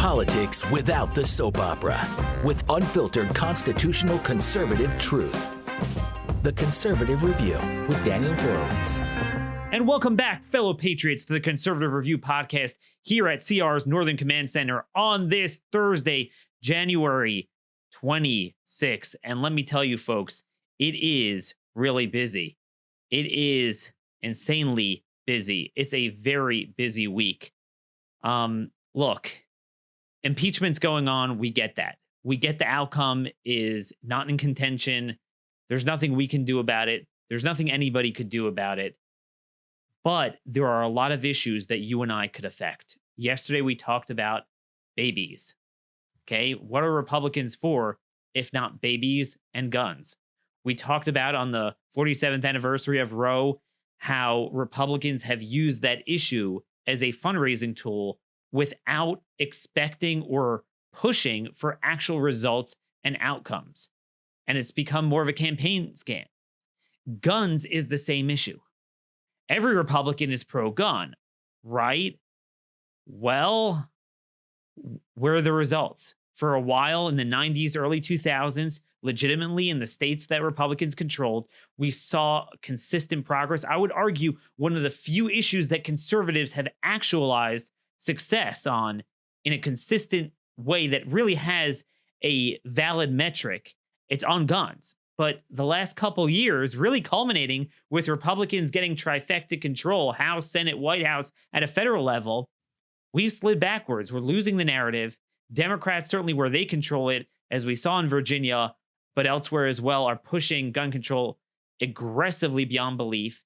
Politics without the soap opera, with unfiltered constitutional conservative truth. The Conservative Review with Daniel Horowitz. And welcome back, fellow patriots, to the Conservative Review podcast here at CR's Northern Command Center on this Thursday, January 26th. And let me tell you, folks, it is really busy. It is insanely busy. It's a very busy week. Look, impeachment's going on. We get that. We get the outcome is not in contention. There's nothing we can do about it. There's nothing anybody could do about it. But there are a lot of issues that you and I could affect. Yesterday, we talked about babies. Okay, what are Republicans for if not babies and guns? We talked about on the 47th anniversary of Roe how Republicans have used that issue as a fundraising tool without expecting or pushing for actual results and outcomes. And it's become more of a campaign scam. Guns is the same issue. Every Republican is pro-gun, right? Well, where are the results? For a while in the 90s, early 2000s, legitimately in the states that Republicans controlled, we saw consistent progress. I would argue one of the few issues that conservatives have actualized success on in a consistent way that really has a valid metric, it's on guns. But the last couple years, really culminating with Republicans getting trifecta control, House, Senate, White House at a federal level, we've slid backwards. We're losing the narrative. Democrats, certainly where they control it, as we saw in Virginia, but elsewhere as well, are pushing gun control aggressively beyond belief.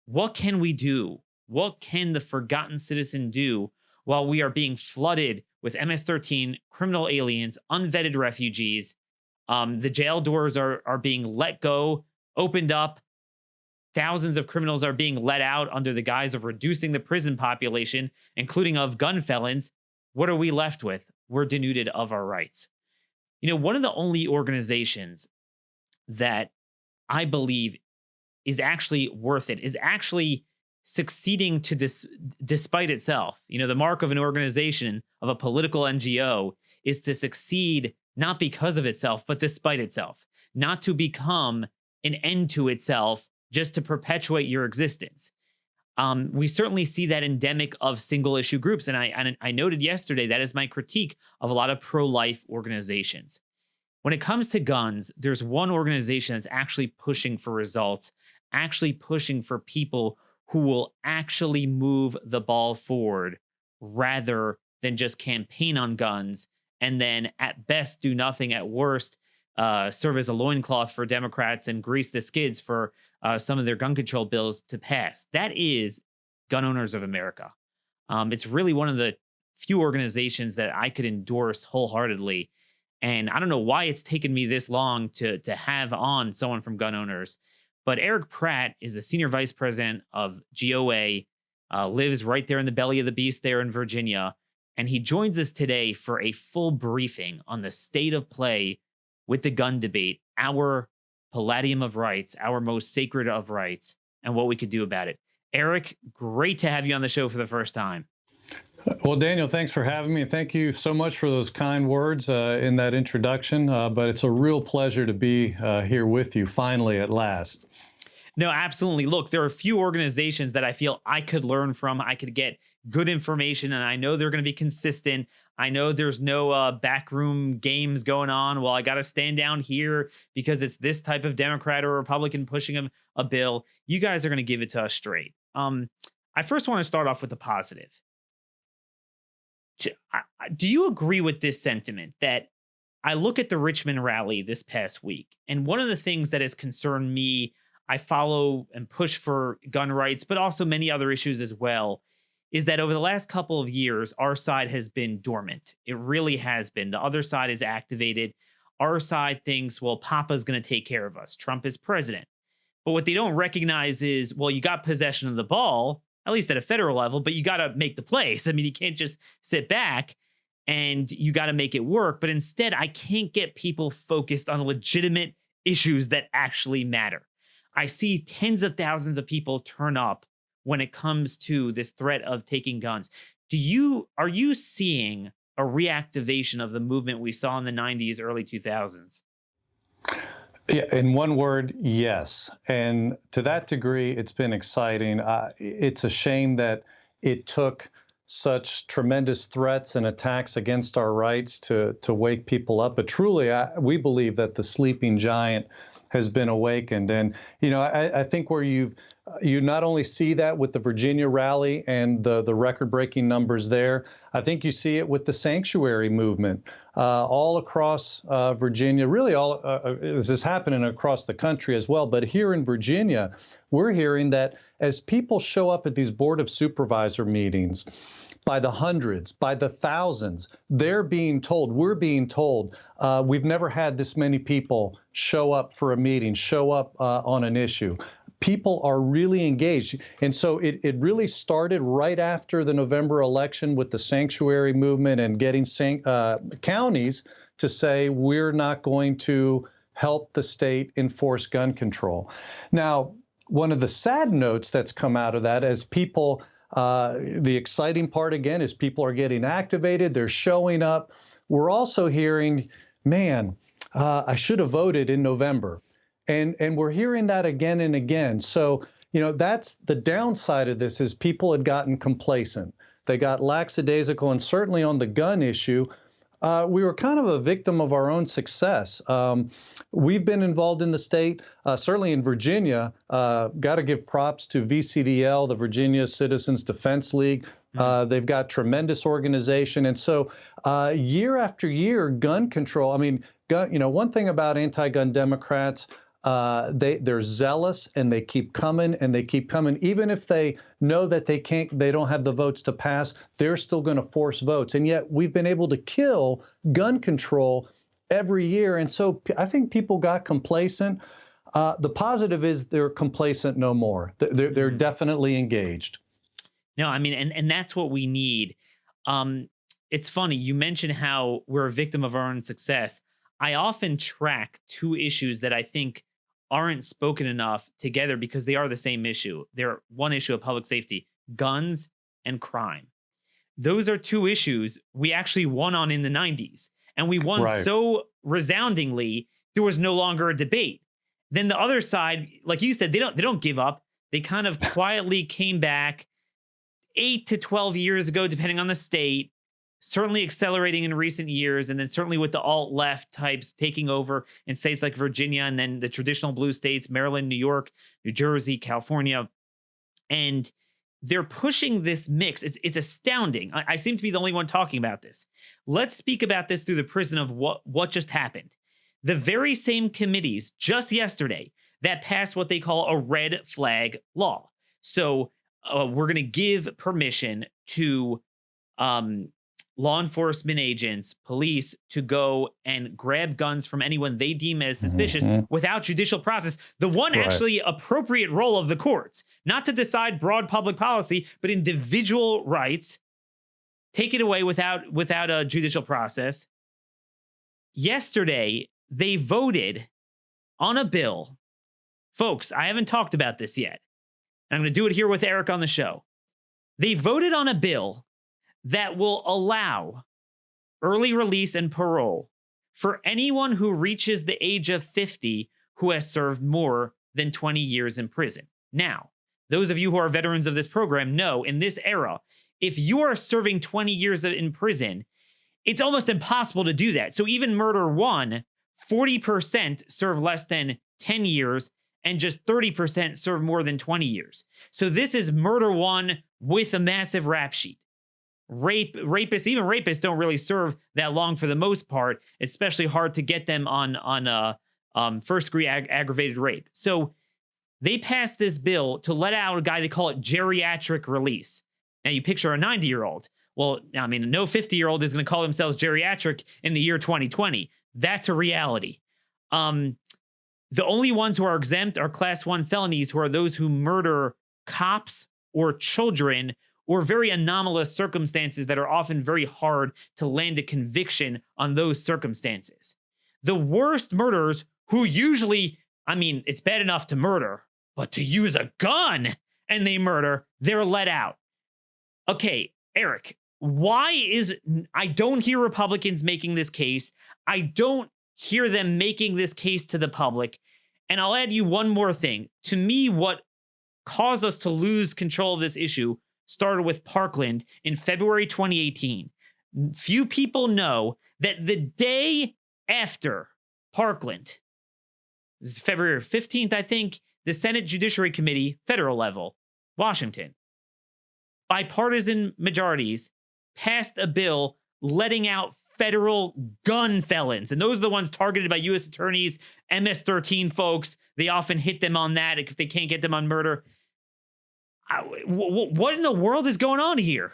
What can we do? What can the forgotten citizen do while we are being flooded with MS-13, criminal aliens, unvetted refugees? The jail doors are being let go, opened up. Thousands of criminals are being let out under the guise of reducing the prison population, including of gun felons. What are we left with? We're denuded of our rights. You know, one of the only organizations that I believe is actually worth it, is actually succeeding to despite itself. You know, the mark of an organization, of a political NGO, is to succeed not because of itself, but despite itself, not to become an end to itself just to perpetuate your existence. We certainly see that endemic of single issue groups. And I noted yesterday that is my critique of a lot of pro-life organizations. When it comes to guns, there's one organization that's actually pushing for results, actually pushing for people who will actually move the ball forward rather than just campaign on guns and then at best do nothing, at worst serve as a loincloth for Democrats and grease the skids for some of their gun control bills to pass. That is Gun Owners of America. It's really one of the few organizations that I could endorse wholeheartedly. And I don't know why it's taken me this long to have on someone from Gun Owners. But Erich Pratt is the senior vice president of GOA, lives right there in the belly of the beast there in Virginia. And he joins us today for a full briefing on the state of play with the gun debate, our palladium of rights, our most sacred of rights, and what we could do about it. Erich, great to have you on the show for the first time. Well, Daniel, thanks for having me. Thank you so much for those kind words in that introduction. But it's a real pleasure to be here with you finally at last. No, absolutely. Look, there are a few organizations that I feel I could learn from. I could get good information, and I know they're going to be consistent. I know there's no backroom games going on. Well, I got to stand down here because it's this type of Democrat or Republican pushing a bill. You guys are going to give it to us straight. I first want to start off with the positive. Do you agree with this sentiment that I look at the Richmond rally this past week, and one of the things that has concerned me, I follow and push for gun rights, but also many other issues as well, is that over the last couple of years, our side has been dormant. It really has been. The other side is activated. Our side thinks, well, Papa's going to take care of us. Trump is president. But what they don't recognize is, well, you got possession of the ball, at least at a federal level, but you got to make the plays. I mean, you can't just sit back and you got to make it work. But instead, I can't get people focused on legitimate issues that actually matter. I see tens of thousands of people turn up when it comes to this threat of taking guns. Are you seeing a reactivation of the movement we saw in the 90s, early 2000s? Yeah, in one word, yes. And to that degree, it's been exciting. It's a shame that it took such tremendous threats and attacks against our rights to wake people up. But truly, we believe that the sleeping giant has been awakened. And, I think where you not only see that with the Virginia rally and the record-breaking numbers there, I think you see it with the sanctuary movement all across Virginia. Really, this is happening across the country as well. But here in Virginia, we're hearing that as people show up at these Board of Supervisor meetings, by the hundreds, by the thousands, we're being told, we've never had this many people show up for a meeting, show up on an issue. People are really engaged. And so it really started right after the November election with the sanctuary movement and getting counties to say, we're not going to help the state enforce gun control. Now, one of the sad notes that's come out of that as people, the exciting part again is people are getting activated, they're showing up. We're also hearing, man, I should have voted in November. And we're hearing that again and again. So, that's the downside of this is people had gotten complacent. They got lackadaisical, and certainly on the gun issue, we were kind of a victim of our own success. We've been involved in the state, certainly in Virginia. Got to give props to VCDL, the Virginia Citizens Defense League. They've got tremendous organization. And so year after year, gun control, one thing about anti-gun Democrats, they're zealous and they keep coming and they keep coming. Even if they know that they don't have the votes to pass, they're still going to force votes. And yet we've been able to kill gun control every year. And so I think people got complacent. The positive is they're complacent no more. They're definitely engaged. No, and that's what we need. It's funny. You mentioned how we're a victim of our own success. I often track two issues that I think aren't spoken enough together because they are the same issue. They're one issue of public safety, guns and crime. Those are two issues we actually won on in the 90s. And we won so resoundingly, there was no longer a debate. Then the other side, like you said, they don't give up. They kind of quietly came back 8 to 12 years ago, depending on the state, certainly accelerating in recent years, and then certainly with the alt-left types taking over in states like Virginia, and then the traditional blue states, Maryland, New York, New Jersey, California. And they're pushing this mix. It's astounding. I seem to be the only one talking about this. Let's speak about this through the prism of what just happened. The very same committees just yesterday that passed what they call a red flag law. So we're going to give permission to law enforcement agents, police, to go and grab guns from anyone they deem as suspicious without judicial process. The one actually appropriate role of the courts, not to decide broad public policy, but individual rights, take it away without a judicial process. Yesterday, they voted on a bill. Folks, I haven't talked about this yet. I'm going to do it here with Eric on the show. They voted on a bill that will allow early release and parole for anyone who reaches the age of 50 who has served more than 20 years in prison. Now, those of you who are veterans of this program know in this era, if you are serving 20 years in prison, it's almost impossible to do that. So even murder one, 40% serve less than 10 years and just 30% serve more than 20 years. So this is murder one with a massive rap sheet. Rapists don't really serve that long for the most part, especially hard to get them on first-degree aggravated rape. So they passed this bill to let out a guy, they call it geriatric release. Now you picture a 90-year-old. Well, no 50-year-old is going to call themselves geriatric in the year 2020. That's a reality. The only ones who are exempt are class 1 felonies, who are those who murder cops or children, or very anomalous circumstances that are often very hard to land a conviction on those circumstances. The worst murderers, who usually, it's bad enough to murder, but to use a gun and they murder, they're let out. Okay, Eric, I don't hear Republicans making this case. I don't hear them making this case to the public. And I'll add you one more thing. To me, what caused us to lose control of this issue started with Parkland in February 2018. Few people know that the day after Parkland, this is February 15th, I think, the Senate Judiciary Committee, federal level, Washington, bipartisan majorities passed a bill letting out federal gun felons. And those are the ones targeted by U.S. attorneys, MS-13 folks. They often hit them on that if they can't get them on murder. What in the world is going on here?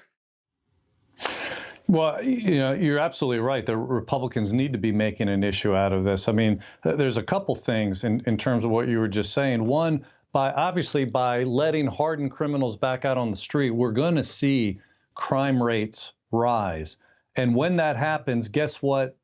Well, you're absolutely right. The Republicans need to be making an issue out of this. I mean, there's a couple things in terms of what you were just saying. One, by letting hardened criminals back out on the street, we're going to see crime rates rise. And when that happens, guess what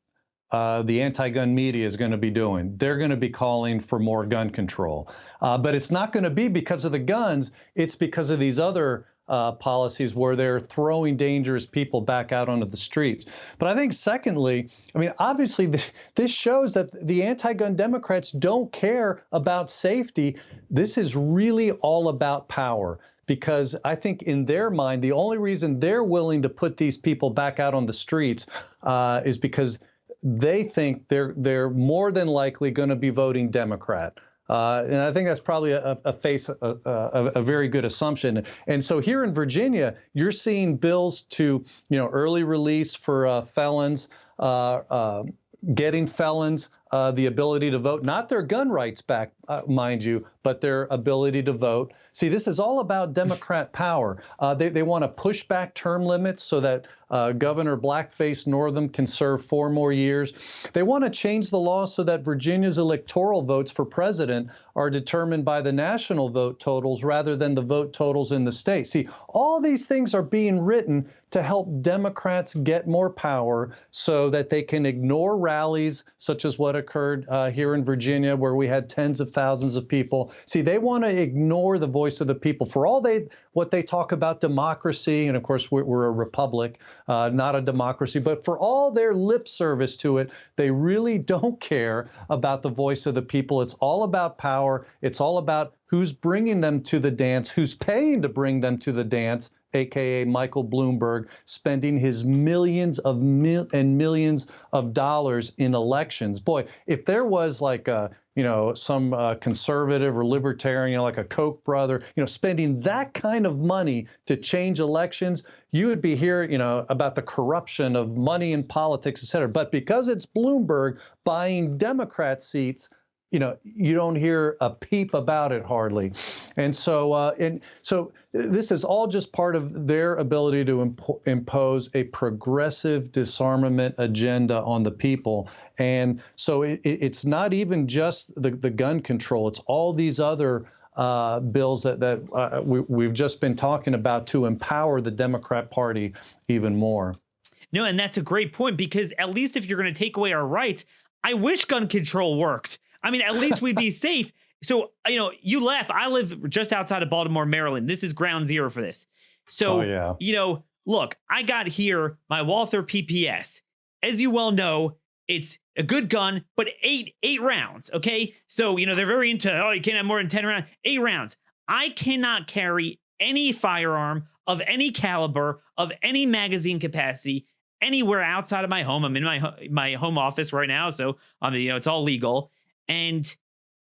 the anti-gun media is going to be doing? They're going to be calling for more gun control. But it's not going to be because of the guns. It's because of these other policies where they're throwing dangerous people back out onto the streets. But I think secondly, I mean, obviously this shows that the anti-gun Democrats don't care about safety. This is really all about power. Because I think in their mind, the only reason they're willing to put these people back out on the streets is because they think they're more than likely going to be voting Democrat. And I think that's probably a very good assumption. And so here in Virginia, you're seeing bills to, early release for felons, getting felons the ability to vote, not their gun rights back, mind you, but their ability to vote. See, this is all about Democrat power. They want to push back term limits so that Governor Blackface Northam can serve 4 more years. They want to change the law so that Virginia's electoral votes for president are determined by the national vote totals rather than the vote totals in the state. See, all these things are being written to help Democrats get more power so that they can ignore rallies such as what occurred here in Virginia, where we had tens of thousands of people. See, they want to ignore the voice of the people. For all what they talk about democracy, and of course we're a republic, not a democracy, but for all their lip service to it, they really don't care about the voice of the people. It's all about power. It's all about who's bringing them to the dance, who's paying to bring them to the dance, aka Michael Bloomberg, spending his millions and millions of dollars in elections. Boy, if there was like some conservative or libertarian, like a Koch brother, spending that kind of money to change elections, you would be hearing, about the corruption of money in politics, et cetera. But because it's Bloomberg buying Democrat seats, you don't hear a peep about it hardly. And so this is all just part of their ability to impose a progressive disarmament agenda on the people. And so it's not even just the gun control. It's all these other bills that we've just been talking about to empower the Democrat Party even more. No, and that's a great point, because at least if you're going to take away our rights, I wish gun control worked. I mean, at least we'd be safe. So, you laugh. I live just outside of Baltimore, Maryland. This is ground zero for this. So, look, I got here my Walther PPS. As you well know, it's a good gun, but eight rounds. Okay. So, they're very into, you can't have more than 10 rounds, 8 rounds. I cannot carry any firearm of any caliber, of any magazine capacity, anywhere outside of my home. I'm in my home office right now. So, it's all legal. And,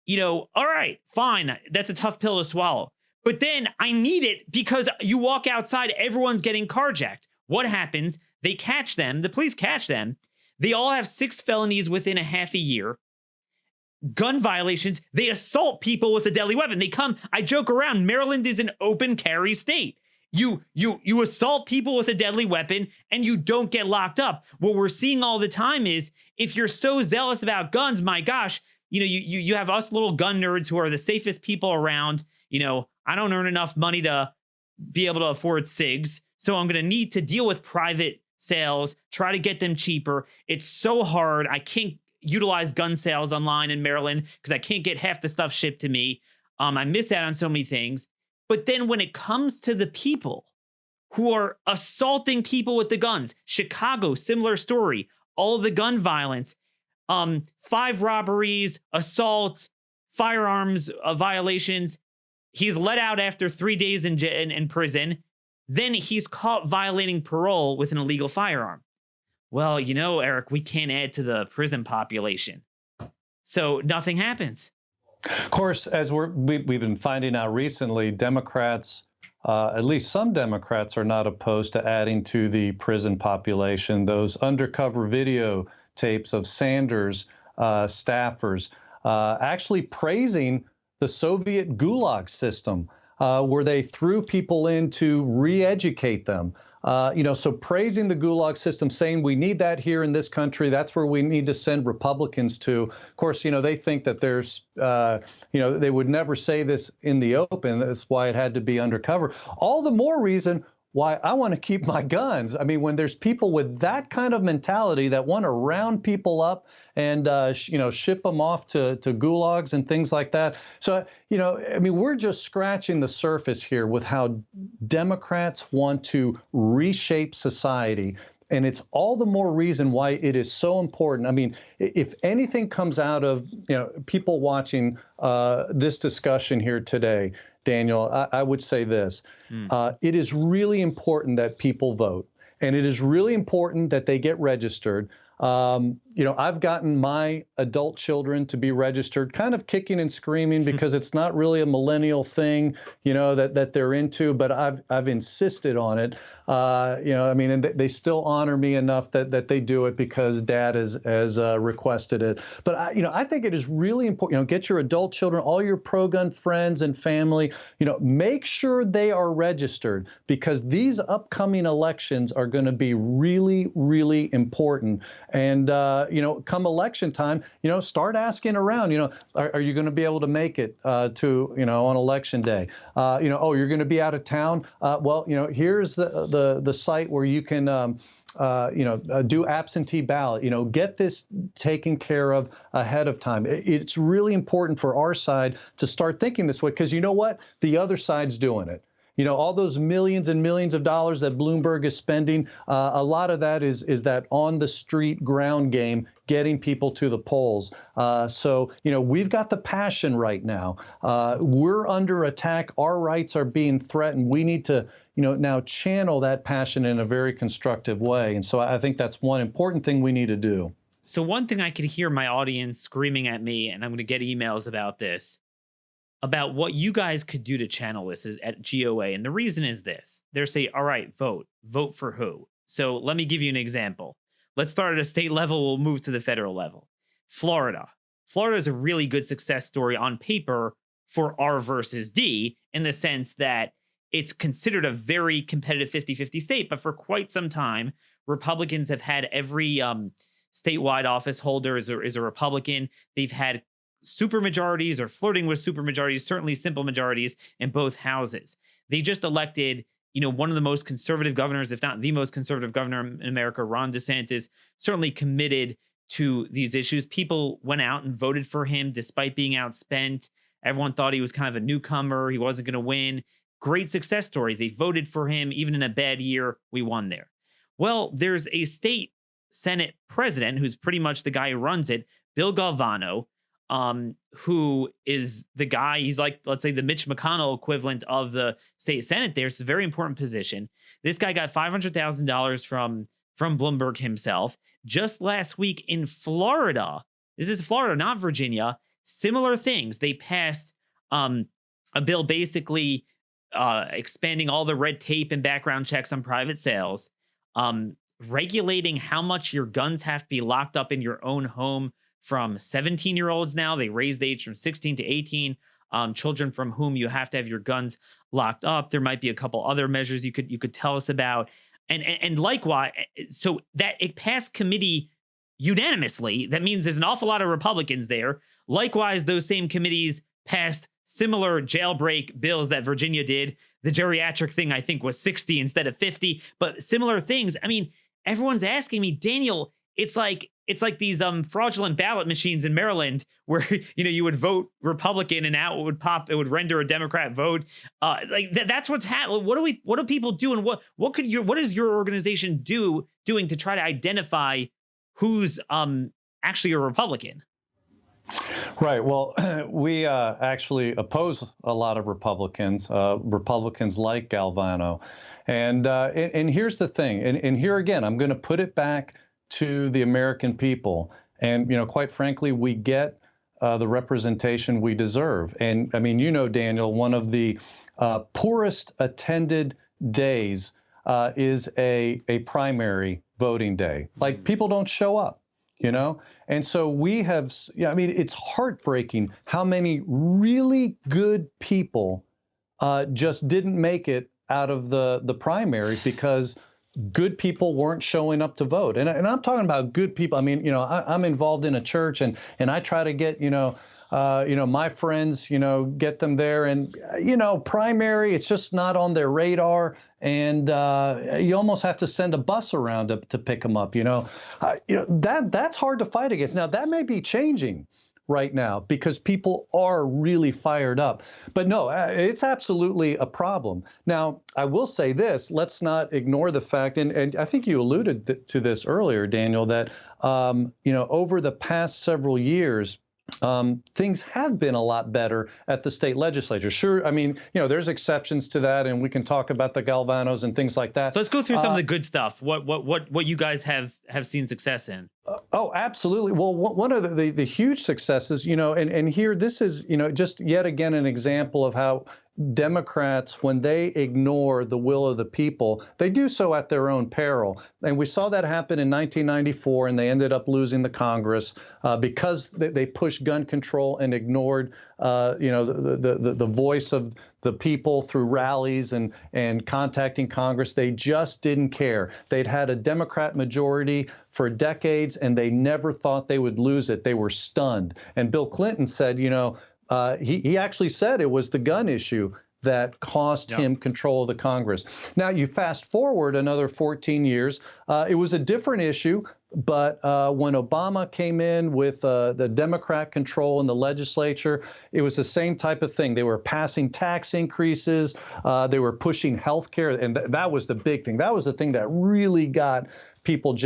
all right, fine. That's a tough pill to swallow. But then I need it because you walk outside, everyone's getting carjacked. What happens? They catch them. The police catch them. They all have 6 felonies within a half a year. Gun violations. They assault people with a deadly weapon. I joke around. Maryland is an open carry state. You assault people with a deadly weapon and you don't get locked up. What we're seeing all the time is, if you're so zealous about guns, my gosh, you have us little gun nerds who are the safest people around. I don't earn enough money to be able to afford cigs, so I'm going to need to deal with private sales, try to get them cheaper. It's so hard. I can't utilize gun sales online in Maryland because I can't get half the stuff shipped to me. I miss out on so many things. But then when it comes to the people who are assaulting people with the guns. Chicago, similar story. All the gun violence, 5 robberies, assaults, firearms violations. He's let out after 3 days in prison. Then he's caught violating parole with an illegal firearm. Well, you know, Eric, we can't add to the prison population. So nothing happens. Of course, as we've been finding out recently, Democrats, at least some Democrats, are not opposed to adding to the prison population. Those undercover video tapes of Sanders staffers actually praising the Soviet Gulag system, where they threw people in to re-educate them. So praising the Gulag system, saying we need that here in this country. That's where we need to send Republicans to. Of course, they think that there's, they would never say this in the open. That's why it had to be undercover. All the more reason why I want to keep my guns. I mean, when there's people with that kind of mentality that want to round people up and, ship them off to gulags and things like that. So, we're just scratching the surface here with how Democrats want to reshape society. And it's all the more reason why it is so important. I mean, if anything comes out of, people watching this discussion here today, Daniel, I would say this. It is really important that people vote, and it is really important that they get registered. I've gotten my adult children to be registered, kind of kicking and screaming because it's not really a millennial thing, that they're into, but I've insisted on it. And they still honor me enough that they do it because Dad has requested it. But I think it is really important. Get your adult children, all your pro-gun friends and family. Make sure they are registered, because these upcoming elections are going to be really, really important. And come election time, start asking around. Are you going to be able to make it to on election day? You're going to be out of town. Here's the site where you can do absentee ballot. Get this taken care of ahead of time. It's really important for our side to start thinking this way, because you know what? The other side's doing it. All those millions and millions of dollars that Bloomberg is spending, a lot of that is that on the street ground game, getting people to the polls. So we've got the passion right now. We're under attack. Our rights are being threatened. We need to, now channel that passion in a very constructive way. And so I think that's one important thing we need to do. So one thing I could hear my audience screaming at me, and I'm going to get emails about this, about what you guys could do to channel this is at GOA. And the reason is this. They're saying, all right, vote. Vote for who? So let me give you an example. Let's start at a state level. We'll move to the federal level. Florida. Florida is a really good success story on paper for R versus D, in the sense that it's considered a very competitive 50-50 state. But for quite some time, Republicans have had every statewide office holder is a Republican. They've had supermajorities or flirting with supermajorities, certainly simple majorities in both houses. They just elected, one of the most conservative governors, if not the most conservative governor in America, Ron DeSantis, certainly committed to these issues. People went out and voted for him despite being outspent. Everyone thought he was kind of a newcomer. He wasn't going to win. Great success story. They voted for him. Even in a bad year, we won there. Well, there's a state Senate president who's pretty much the guy who runs it, Bill Galvano, who is the guy, he's like, let's say, the Mitch McConnell equivalent of the state Senate there. It's a very important position. This guy got $500,000 from Bloomberg himself. Just last week in Florida, this is Florida, not Virginia, similar things. They passed a bill basically expanding all the red tape and background checks on private sales, regulating how much your guns have to be locked up in your own home from 17-year-olds now. They raised the age from 16 to 18, children from whom you have to have your guns locked up. There might be a couple other measures you could tell us about. And likewise, so that it passed committee unanimously. That means there's an awful lot of Republicans there. Likewise, those same committees passed similar jailbreak bills that Virginia did. The geriatric thing, I think, was 60 instead of 50, but similar things. I mean, everyone's asking me, Daniel, it's like these fraudulent ballot machines in Maryland where you would vote Republican and out it would pop, it would render a Democrat vote. That's what's happening. What do people do, and what is your organization doing to try to identify who's actually a Republican? Right. Well, we actually oppose a lot of Republicans like Galvano. And here's the thing. And here again, I'm going to put it back to the American people. And, quite frankly, we get the representation we deserve. And I mean, Daniel, one of the poorest attended days is a primary voting day. Like, people don't show up. And so we have, it's heartbreaking how many really good people just didn't make it out of the primary because good people weren't showing up to vote. And I'm talking about good people. I mean, I'm involved in a church and I try to get, my friends, get them there. And, primary, it's just not on their radar. And you almost have to send a bus around to pick them up, that's hard to fight against. Now, that may be changing right now because people are really fired up. But no, it's absolutely a problem. Now, I will say this, let's not ignore the fact, and I think you alluded to this earlier, Daniel, that, over the past several years, things have been a lot better at the state legislature. Sure, I mean, there's exceptions to that, and we can talk about the Galvanos and things like that. So let's go through some of the good stuff. What you guys have seen success in? Oh, absolutely. Well, one of the huge successes, and here this is, just yet again an example of how Democrats, when they ignore the will of the people, they do so at their own peril. And we saw that happen in 1994, and they ended up losing the Congress because they pushed gun control and ignored, the voice of the people through rallies and contacting Congress. They just didn't care. They'd had a Democrat majority for decades, and they never thought they would lose it. They were stunned. And Bill Clinton said, he actually said it was the gun issue that cost him control of the Congress. Now, you fast forward another 14 years, it was a different issue, but when Obama came in with the Democrat control in the legislature, it was the same type of thing. They were passing tax increases, they were pushing health care, and that was the big thing. That was the thing that really got people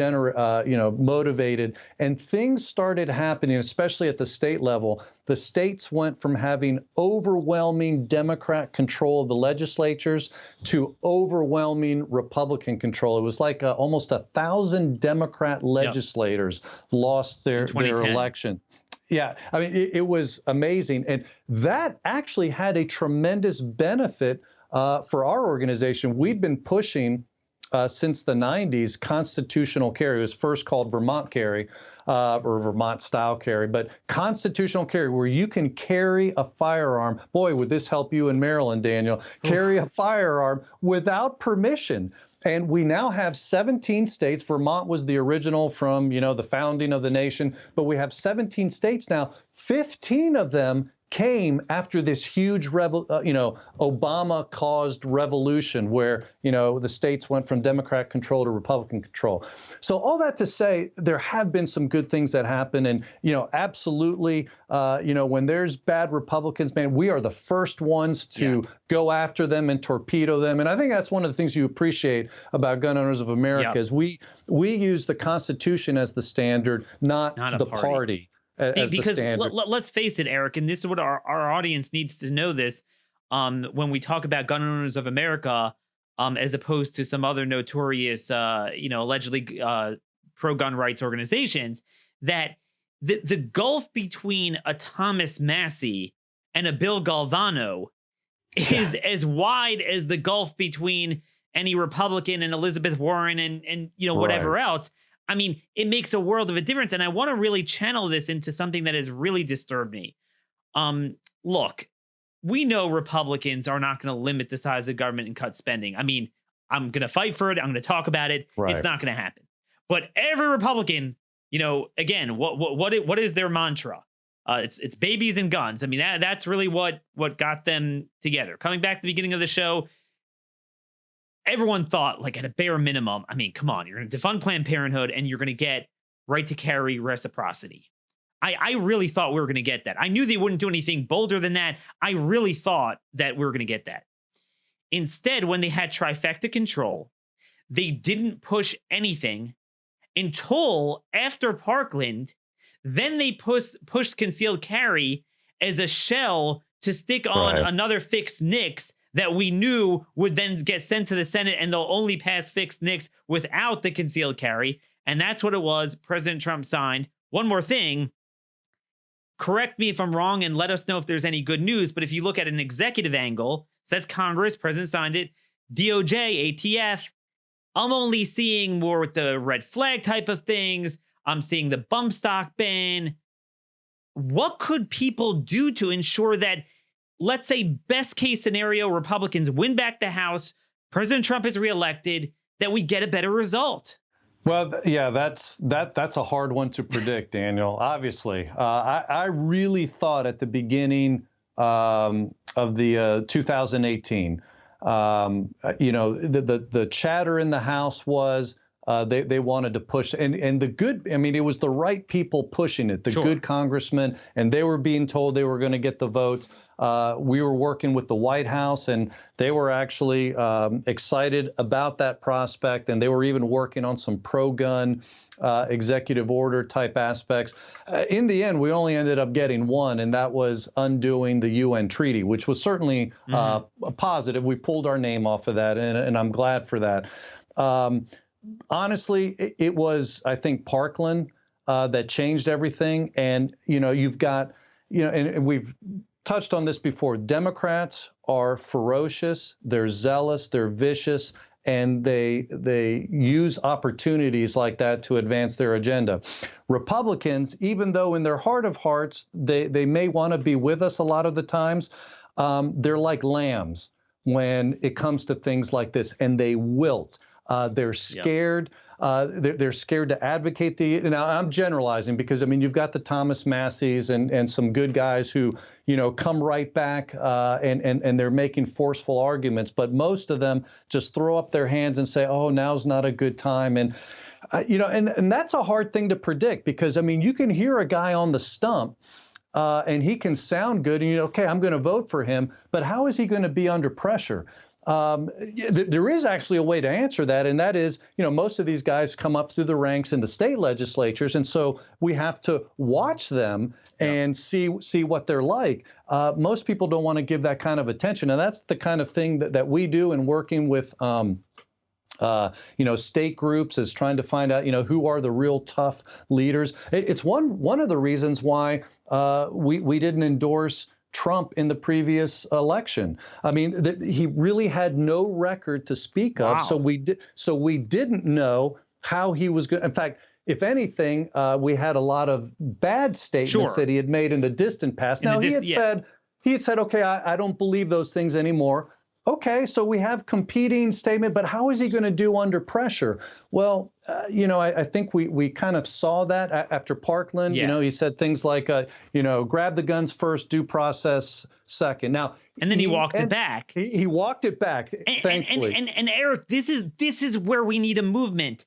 motivated, and things started happening, especially at the state level. The states went from having overwhelming Democrat control of the legislatures to overwhelming Republican control. It was like almost 1,000 Democrat legislators lost their election. Yeah, I mean, it was amazing. And that actually had a tremendous benefit for our organization. We've been pushing since the 90s, constitutional carry. It was first called Vermont carry, or Vermont style carry, but constitutional carry, where you can carry a firearm. Boy, would this help you in Maryland, Daniel. Carry a firearm without permission. And we now have 17 states. Vermont was the original from, the founding of the nation, but we have 17 states now. 15 of them came after this huge, Obama-caused revolution where, the states went from Democrat control to Republican control. So all that to say, there have been some good things that happen. And, absolutely, when there's bad Republicans, man, we are the first ones to go after them and torpedo them. And I think that's one of the things you appreciate about Gun Owners of America is we use the Constitution as the standard, not the party. Because let's face it, Eric, and this is what our audience needs to know this, when we talk about Gun Owners of America, as opposed to some other notorious, allegedly pro-gun rights organizations, that the gulf between a Thomas Massey and a Bill Galvano is as wide as the gulf between any Republican and Elizabeth Warren and whatever else. I mean, it makes a world of a difference. And I want to really channel this into something that has really disturbed me. Look, we know Republicans are not going to limit the size of government and cut spending. I mean, I'm going to fight for it. I'm going to talk about it. Right. It's not going to happen. But every Republican, again, what is their mantra? It's babies and guns. I mean, that's really what got them together. Coming back to the beginning of the show, everyone thought, like, at a bare minimum, I mean, come on, you're going to defund Planned Parenthood and you're going to get right to carry reciprocity. I really thought we were going to get that. I knew they wouldn't do anything bolder than that. I really thought that we were going to get that. Instead, when they had trifecta control, they didn't push anything until after Parkland. Then they pushed concealed carry as a shell to stick on another fixed NICS that we knew would then get sent to the Senate, and they'll only pass fixed NICS without the concealed carry. And that's what it was. President Trump signed. One more thing. Correct me if I'm wrong and let us know if there's any good news. But if you look at an executive angle, so that's Congress, President signed it, DOJ, ATF, I'm only seeing more with the red flag type of things. I'm seeing the bump stock ban. What could people do to ensure that, let's say, best case scenario, Republicans win back the House, President Trump is reelected, that we get a better result? Well, yeah, that's a hard one to predict, Daniel. Obviously, I really thought at the beginning of the 2018, the chatter in the House was they wanted to push, and the good. I mean, it was the right people pushing it, the good congressmen, and they were being told they were going to get the votes. We were working with the White House, and they were actually excited about that prospect, and they were even working on some pro-gun executive order type aspects. In the end, we only ended up getting one, and that was undoing the UN treaty, which was certainly a positive. We pulled our name off of that, and I'm glad for that. Honestly, it was, I think, Parkland that changed everything. And, you've got, and we've touched on this before. Democrats are ferocious, they're zealous, they're vicious, and they use opportunities like that to advance their agenda. Republicans, even though in their heart of hearts, they may want to be with us a lot of the times, they're like lambs when it comes to things like this, and they wilt. They're scared. They're scared to advocate now I'm generalizing because, I mean, you've got the Thomas Masseys and some good guys who, come right back and they're making forceful arguments. But most of them just throw up their hands and say, oh, now's not a good time. And, and that's a hard thing to predict because, I mean, you can hear a guy on the stump and he can sound good and okay, I'm going to vote for him. But how is he going to be under pressure? There is actually a way to answer that, and that is, most of these guys come up through the ranks in the state legislatures, and so we have to watch them and see what they're like. Most people don't want to give that kind of attention, and that's the kind of thing that we do in working with state groups, is trying to find out, who are the real tough leaders. It's one of the reasons why we didn't endorse Trump in the previous election. I mean, he really had no record to speak of. So we didn't know how he was going. In fact, if anything, we had a lot of bad statements that he had made in the distant past. Now he had said, okay, I don't believe those things anymore. Okay, so we have competing statement, but how is he going to do under pressure? Well, I think we kind of saw that after Parkland. He said things like, grab the guns first, due process second. Now, and then he walked it back. He walked it back, thankfully. And Eric, this is where we need a movement.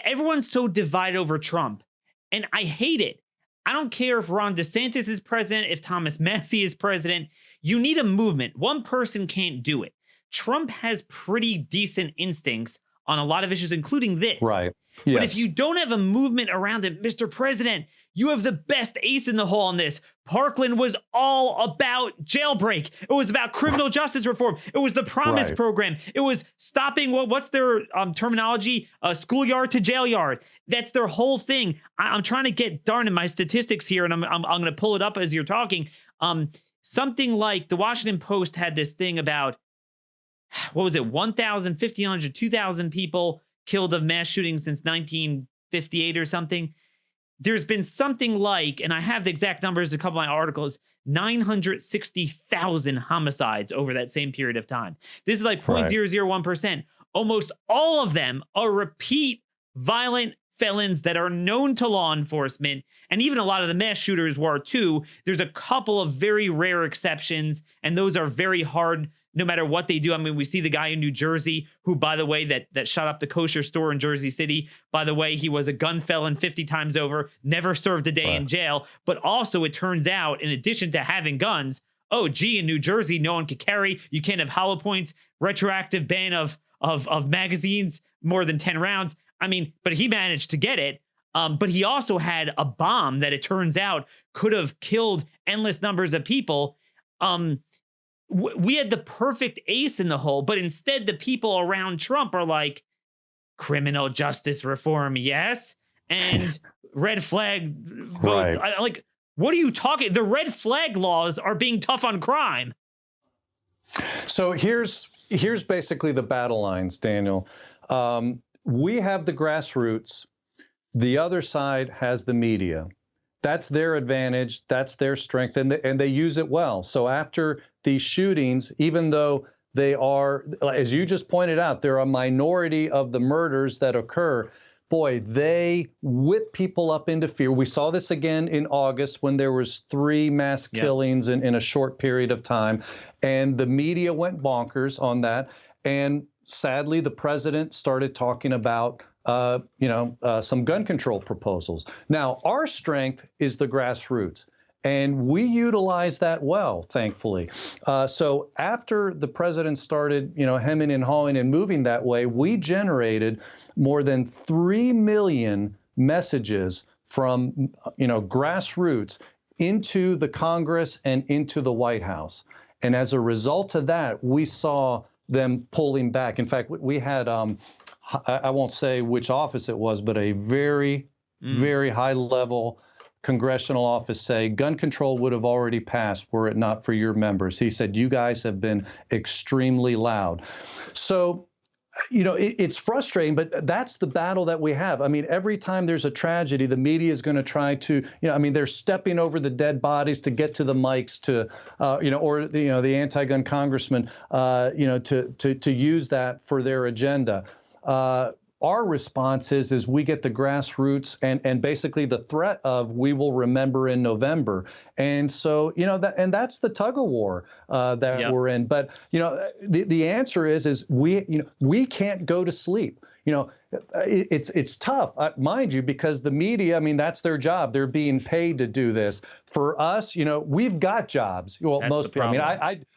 Everyone's so divided over Trump, and I hate it. I don't care if Ron DeSantis is president, if Thomas Massey is president. You need a movement. One person can't do it. Trump has pretty decent instincts on a lot of issues, including this. Right. Yes. But if you don't have a movement around it, Mr. President, you have the best ace in the hole on this. Parkland was all about jailbreak. It was about criminal justice reform. It was the Promise program. It was stopping what's their terminology? Schoolyard to jail yard. That's their whole thing. I'm trying to get darn in my statistics here, and I'm going to pull it up as you're talking. Something like the Washington Post had this thing about, what was it, 1,000, 1,500, 2,000 people killed of mass shootings since 1958 or something. There's been something like, and I have the exact numbers, a couple of my articles, 960,000 homicides over that same period of time. This is like 0.001%. Almost all of them are repeat violent felons that are known to law enforcement, and even a lot of the mass shooters were too. There's a couple of very rare exceptions, and those are very hard no matter what they do. I mean, we see the guy in New Jersey who, by the way, that shot up the kosher store in Jersey City. By the way, he was a gun felon 50 times over, never served a day in jail. But also, it turns out, in addition to having guns, oh, gee, in New Jersey, no one could carry. You can't have hollow points, retroactive ban of magazines, more than 10 rounds. I mean, but he managed to get it. But he also had a bomb that it turns out could have killed endless numbers of people. We had the perfect ace in the hole, but instead the people around Trump are like, criminal justice reform, yes, and red flag vote. Right. Like, what are you talking? The red flag laws are being tough on crime. So here's basically the battle lines, Daniel. We have the grassroots. The other side has the media. That's their advantage. That's their strength, and they use it well. So after these shootings, even though they are, as you just pointed out, they're a minority of the murders that occur, boy, they whip people up into fear. We saw this again in August when there was 3 mass killings in a short period of time, and the media went bonkers on that. And sadly, the president started talking about some gun control proposals. Now, our strength is the grassroots, and we utilize that well, thankfully. So after the president started, hemming and hawing and moving that way, we generated more than 3 million messages from, grassroots into the Congress and into the White House. And as a result of that, we saw them pulling back. In fact, we had, I won't say which office it was, but a very, very high level congressional office say gun control would have already passed were it not for your members. He said, you guys have been extremely loud. So, it's frustrating, but that's the battle that we have. I mean, every time there's a tragedy, the media is going to try to, they're stepping over the dead bodies to get to the mics to, or the anti-gun congressman, to use that for their agenda. Our response is we get the grassroots and basically the threat of we will remember in November. And so, that's the tug of war that we're in. But, the answer is we can't go to sleep. It's tough, mind you, because the media, that's their job. They're being paid to do this. For us, we've got jobs. Well, That's most people.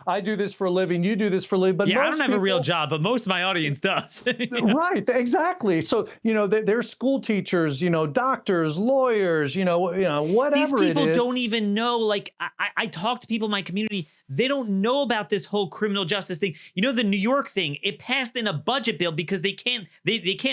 I do this for a living. You do this for a living. But I don't have people, a real job, but most of my audience does. Right, exactly. So they're school teachers, doctors, lawyers, whatever These it people is. don't even know. Like I talk to people in my community. They don't know about this whole criminal justice thing. The New York thing, it passed in a budget bill because they can't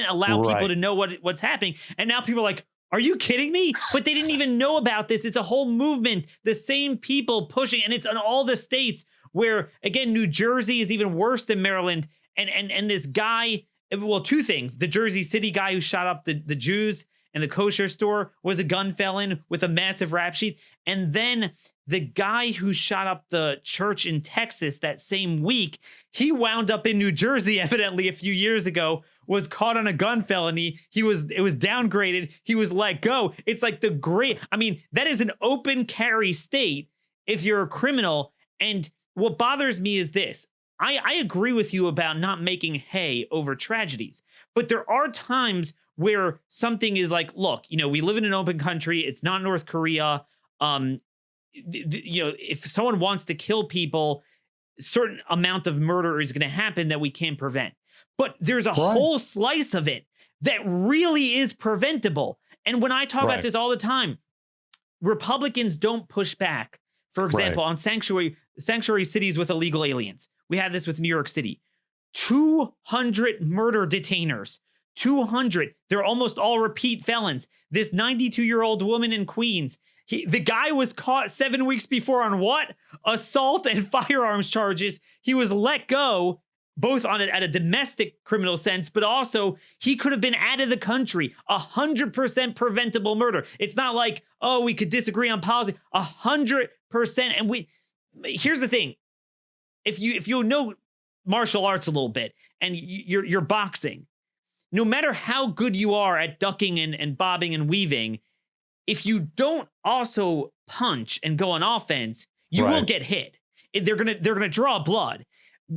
allow people to know what's happening. And now people are like, are you kidding me? But they didn't even know about this. It's a whole movement. The same people pushing, and it's in all the states where, again, New Jersey is even worse than Maryland. And this guy, well, 2 things. The Jersey City guy who shot up the Jews in the kosher store was a gun felon with a massive rap sheet. And then the guy who shot up the church in Texas that same week, he wound up in New Jersey, evidently, a few years ago, was caught on a gun felony. It was downgraded. He was let go. It's like that is an open carry state if you're a criminal. And what bothers me is this. I agree with you about not making hay over tragedies, but there are times where something is like, look, we live in an open country. It's not North Korea. If someone wants to kill people, a certain amount of murder is going to happen that we can't prevent. But there's a whole slice of it that really is preventable. And when I talk about this all the time, Republicans don't push back, for example, on sanctuary cities with illegal aliens. We had this with New York City. 200 murder detainers. 200. They're almost all repeat felons. This 92-year-old woman in Queens, the guy was caught 7 weeks before on what? Assault and firearms charges. He was let go, both at a domestic criminal sense, but also he could have been out of the country. 100% preventable murder. It's not like, oh, we could disagree on policy. 100%. And here's the thing. If you know martial arts a little bit and you're boxing, no matter how good you are at ducking and bobbing and weaving, if you don't also punch and go on offense, you will get hit. They're gonna draw blood.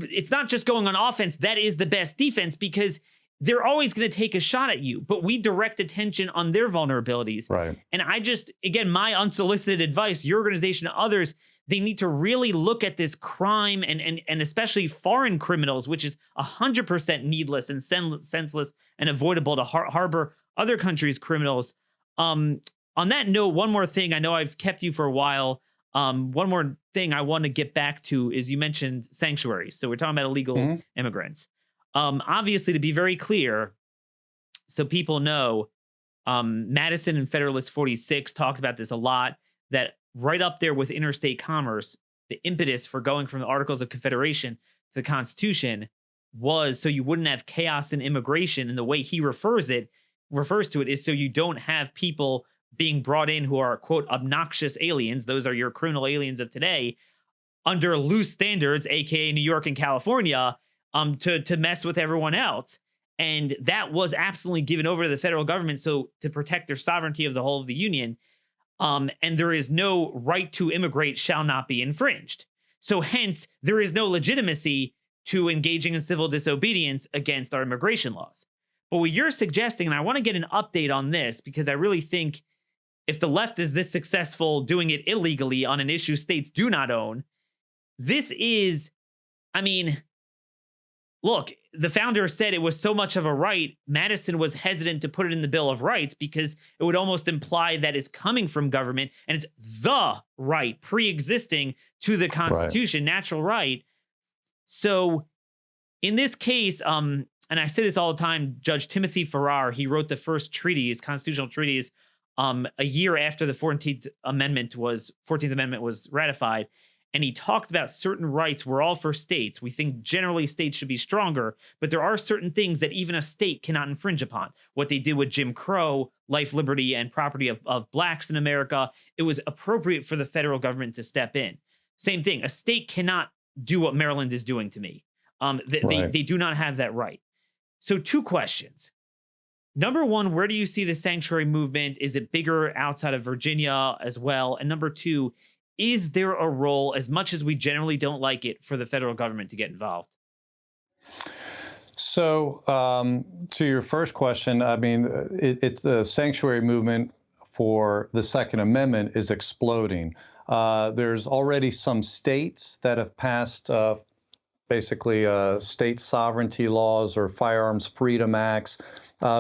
it's not just going on offense. That is the best defense because they're always going to take a shot at you, but we direct attention on their vulnerabilities. Right. And I just, again, my unsolicited advice, your organization, others, they need to really look at this crime and especially foreign criminals, which is 100% needless and senseless and avoidable to harbor other countries' criminals. On that note, one more thing. I know I've kept you for a while. One more thing I want to get back to is you mentioned sanctuaries. So we're talking about illegal immigrants. Obviously, to be very clear, so people know, Madison and Federalist 46 talked about this a lot, that right up there with interstate commerce, the impetus for going from the Articles of Confederation to the Constitution was so you wouldn't have chaos in immigration. And the way he refers to it is so you don't have people being brought in who are, quote, obnoxious aliens. Those are your criminal aliens of today under loose standards, aka New York and California, to mess with everyone else. And that was absolutely given over to the federal government so to protect their sovereignty of the whole of the union. And there is no right to immigrate shall not be infringed. So hence, there is no legitimacy to engaging in civil disobedience against our immigration laws. But what you're suggesting, and I want to get an update on this because I really think if the left is this successful doing it illegally on an issue states do not own, this is, I mean, look, the founder said it was so much of a right. Madison was hesitant to put it in the Bill of Rights because it would almost imply that it's coming from government and it's the right pre-existing to the Constitution, natural right. So in this case, and I say this all the time, Judge Timothy Farrar, he wrote the first treatise, constitutional treatise, a year after the 14th Amendment was ratified. And he talked about certain rights were all for states. We think generally states should be stronger, but there are certain things that even a state cannot infringe upon. What they did with Jim Crow, life, liberty, and property of blacks in America, it was appropriate for the federal government to step in. Same thing, a state cannot do what Maryland is doing to me. They do not have that right. So 2 questions. Number one, where do you see the sanctuary movement? Is it bigger outside of Virginia as well? And number 2, is there a role, as much as we generally don't like it, for the federal government to get involved? So to your first question, I mean, it's the sanctuary movement for the Second Amendment is exploding. There's already some states that have passed basically state sovereignty laws or firearms freedom acts,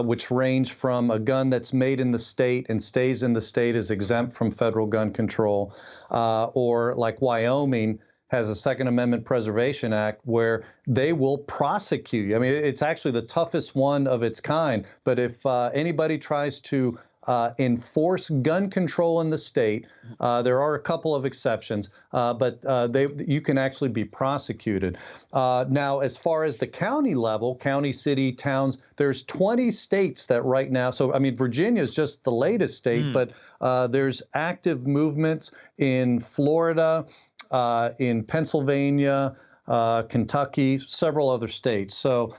which range from a gun that's made in the state and stays in the state is exempt from federal gun control, or like Wyoming has a Second Amendment Preservation Act where they will prosecute you. I mean, it's actually the toughest one of its kind. But if anybody tries to enforce gun control in the state, there are a couple of exceptions, but you can actually be prosecuted. Now, as far as the county level, county, city, towns, there's 20 states that right now, so I mean, Virginia is just the latest state, but there's active movements in Florida, in Pennsylvania, Kentucky, several other states. So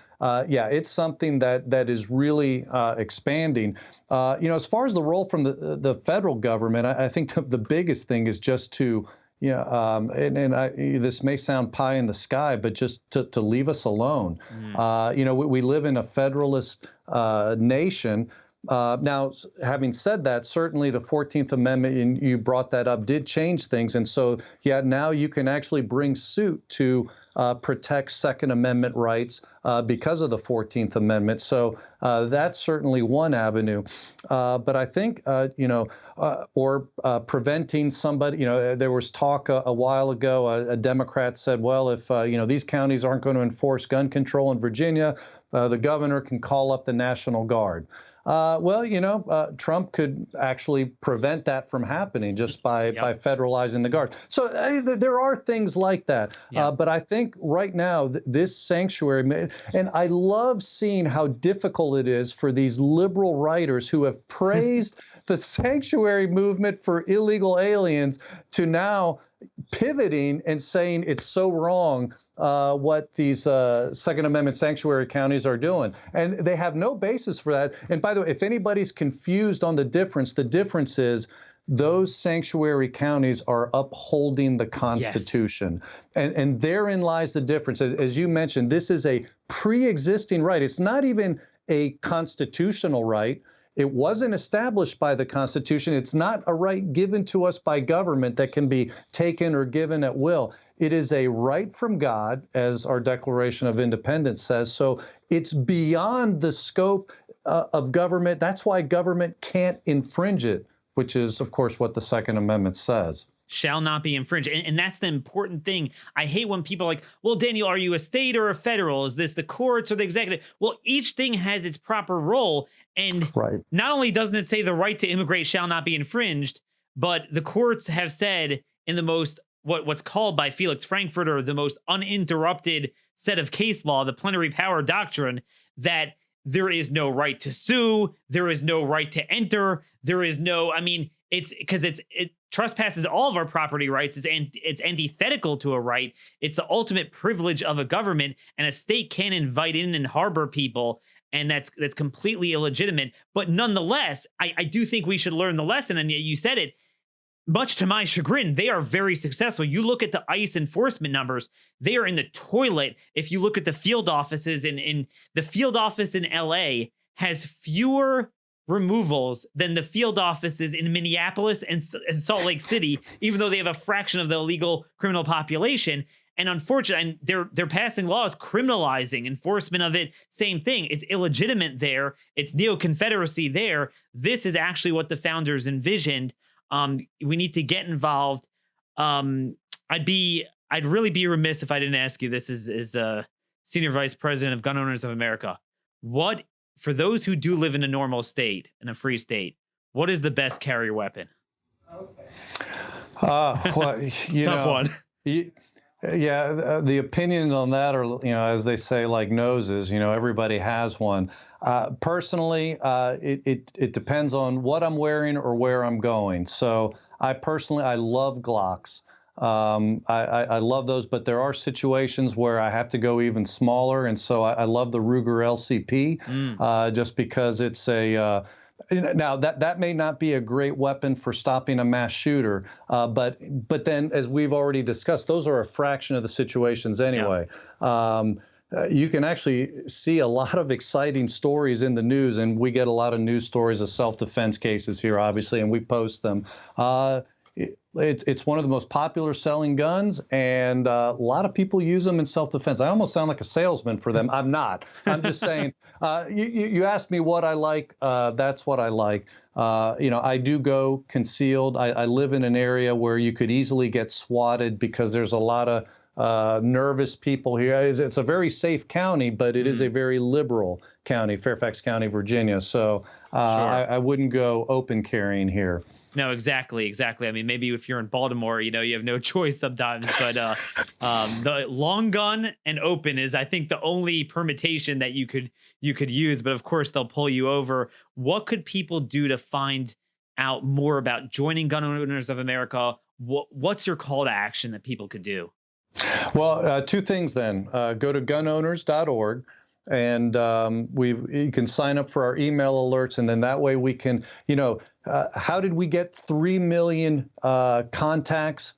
yeah, it's something that is really expanding. As far as the role from the federal government, I think the biggest thing is just to, this may sound pie in the sky, but just to leave us alone. We live in a federalist nation. Now, having said that, certainly the 14th Amendment, and you brought that up, did change things. And so, yeah, now you can actually bring suit to protect Second Amendment rights because of the 14th Amendment. So that's certainly one avenue. But I think, or preventing somebody, there was talk a while ago, a Democrat said, well, if, these counties aren't going to enforce gun control in Virginia, the governor can call up the National Guard. Trump could actually prevent that from happening just by federalizing the guard. So there are things like that. But I think right now, this sanctuary, and I love seeing how difficult it is for these liberal writers who have praised the sanctuary movement for illegal aliens to now pivoting and saying it's so wrong what these Second Amendment sanctuary counties are doing. And they have no basis for that. And by the way, if anybody's confused on the difference is those sanctuary counties are upholding the Constitution. And therein lies the difference. As you mentioned, this is a pre-existing right. It's not even a constitutional right. It wasn't established by the Constitution. It's not a right given to us by government that can be taken or given at will. It is a right from God, as our Declaration of Independence says. So it's beyond the scope of government. That's why government can't infringe it, which is, of course, what the Second Amendment says. Shall not be infringed. And that's the important thing. I hate when people are like, well, Daniel, are you a state or a federal? Is this the courts or the executive? Well, each thing has its proper role. And not only doesn't it say the right to immigrate shall not be infringed, but the courts have said in the most, what's called by Felix Frankfurter, the most uninterrupted set of case law, the plenary power doctrine, that there is no right to sue, there is no right to enter, there is no, I mean, it's because it trespasses all of our property rights. It's antithetical to a right. It's the ultimate privilege of a government, and a state can invite in and harbor people, and that's completely illegitimate. But nonetheless, I do think we should learn the lesson. And you said it, much to my chagrin, they are very successful. You look at the ICE enforcement numbers, they are in the toilet. If you look at the field offices in the field office in LA has fewer removals than the field offices in Minneapolis and Salt Lake City, even though they have a fraction of the illegal criminal population. And unfortunately, and they're passing laws criminalizing enforcement of it. Same thing. It's illegitimate there. It's neo-Confederacy there. This is actually what the founders envisioned. We need to get involved. I'd really be remiss if I didn't ask you this as a senior vice president of Gun Owners of America. What, for those who do live in a normal state, in a free state, what is the best carrier weapon? Well, Tough one. Yeah, the opinions on that are, as they say, like noses. Everybody has one. Personally, it depends on what I'm wearing or where I'm going. So I love Glocks. I love those, but there are situations where I have to go even smaller, and so I love the Ruger LCP just because it's a. Now that may not be a great weapon for stopping a mass shooter, but then, as we've already discussed, those are a fraction of the situations anyway. Yeah. You can actually see a lot of exciting stories in the news, and we get a lot of news stories of self-defense cases here, obviously, and we post them. It's one of the most popular selling guns, and a lot of people use them in self-defense. I almost sound like a salesman for them. I'm not. I'm just saying, you asked me what I like, that's what I like. I do go concealed. I live in an area where you could easily get swatted because there's a lot of nervous people here. It's a very safe county, but it is a very liberal county, Fairfax County, Virginia. So sure. I wouldn't go open carrying here. No, exactly. I mean, maybe if you're in Baltimore, you have no choice sometimes. But the long gun and open is, I think, the only permutation that you could use. But of course, they'll pull you over. What could people do to find out more about joining Gun Owners of America? What's your call to action that people could do? Well, two things then. Go to gunowners.org. And you can sign up for our email alerts, and then that way we can, how did we get 3 million contacts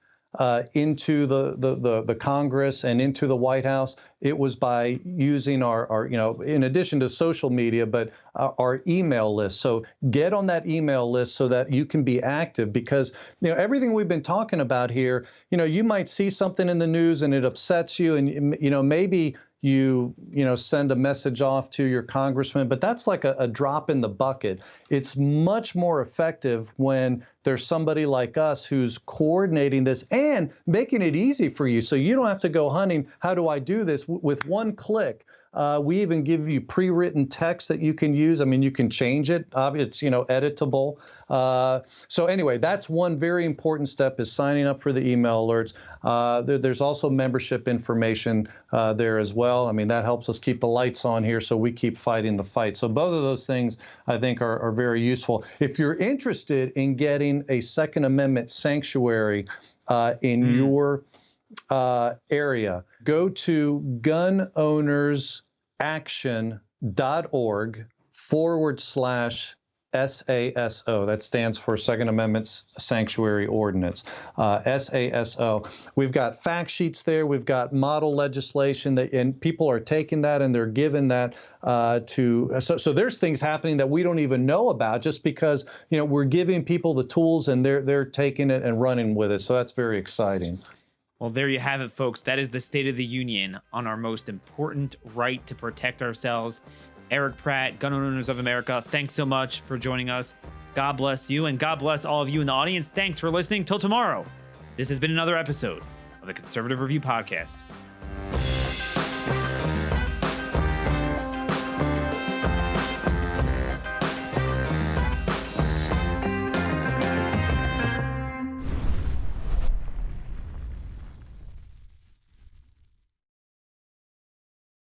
into the Congress and into the White House? It was by using our in addition to social media, but our email list. So get on that email list so that you can be active, because everything we've been talking about here, you might see something in the news and it upsets you, and maybe you send a message off to your congressman, but that's like a drop in the bucket. It's much more effective when there's somebody like us who's coordinating this and making it easy for you, so you don't have to go hunting. How do I do this? With one click. We even give you pre-written text that you can use. I mean, you can change it. It's editable. So anyway, that's one very important step, is signing up for the email alerts. There's also membership information there as well. I mean, that helps us keep the lights on here, so we keep fighting the fight. So both of those things, I think, are very useful. If you're interested in getting a Second Amendment sanctuary in your area, go to gunownersaction.org SASO. That stands for Second Amendment Sanctuary Ordinance. SASO. We've got fact sheets there. We've got model legislation, and people are taking that and they're giving that So there's things happening that we don't even know about just because we're giving people the tools and they're taking it and running with it. So that's very exciting. Well, there you have it, folks. That is the State of the Union on our most important right to protect ourselves. Erich Pratt, Gun Owners of America, thanks so much for joining us. God bless you, and God bless all of you in the audience. Thanks for listening. Till tomorrow, this has been another episode of the Conservative Review Podcast.